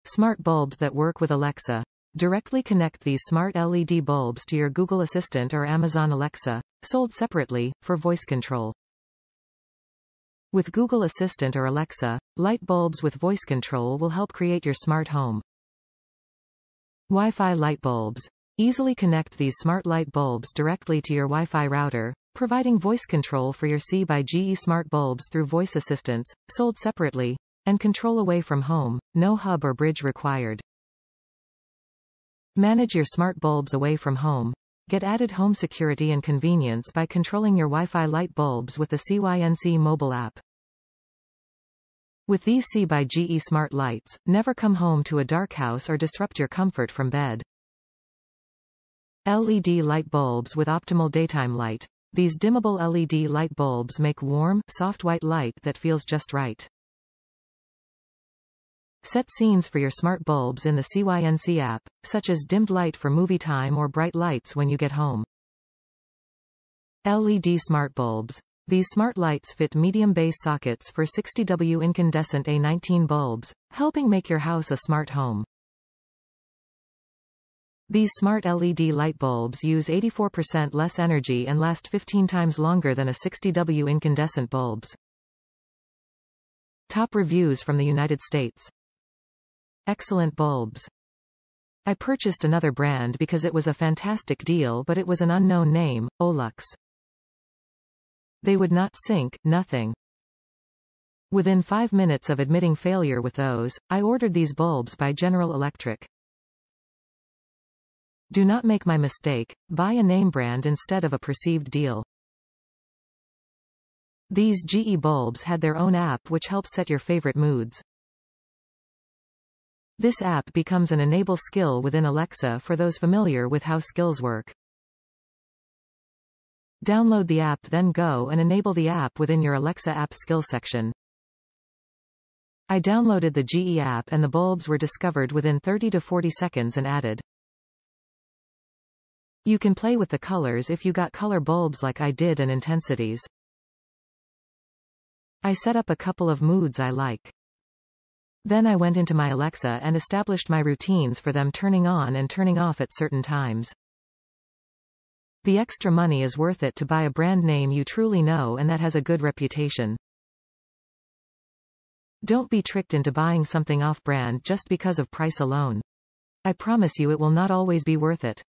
Smart bulbs that work with Alexa. Directly connect these smart LED bulbs to your Google Assistant or Amazon Alexa, sold separately, for voice control. With Google Assistant or Alexa, light bulbs with voice control will help create your smart home. Wi-Fi light bulbs. Easily connect these smart light bulbs directly to your Wi-Fi router, providing voice control for your C by GE smart bulbs through voice assistants, sold separately, and control away from home, no hub or bridge required. Manage your smart bulbs away from home. Get added home security and convenience by controlling your Wi-Fi light bulbs with the Cync mobile app. With these C by GE smart lights, never come home to a dark house or disrupt your comfort from bed. LED light bulbs with optimal daytime light. These dimmable LED light bulbs make warm, soft white light that feels just right. Set scenes for your smart bulbs in the Cync app, such as dimmed light for movie time or bright lights when you get home. LED smart bulbs. These smart lights fit medium base sockets for 60W incandescent A19 bulbs, helping make your house a smart home. These smart LED light bulbs use 84% less energy and last 15 times longer than a 60W incandescent bulbs. Top reviews from the United States. Excellent bulbs. I purchased another brand because it was a fantastic deal, but it was an unknown name, Olux. They would not sync, nothing. Within 5 minutes of admitting failure with those, I ordered these bulbs by General Electric. Do not make my mistake, buy a name brand instead of a perceived deal. These GE bulbs had their own app which helps set your favorite moods. This app becomes an enable skill within Alexa for those familiar with how skills work. Download the app, then go and enable the app within your Alexa app skill section. I downloaded the GE app and the bulbs were discovered within 30 to 40 seconds and added. You can play with the colors if you got color bulbs like I did and intensities. I set up a couple of moods I like. Then I went into my Alexa and established my routines for them turning on and turning off at certain times. The extra money is worth it to buy a brand name you truly know and that has a good reputation. Don't be tricked into buying something off-brand just because of price alone. I promise you it will not always be worth it.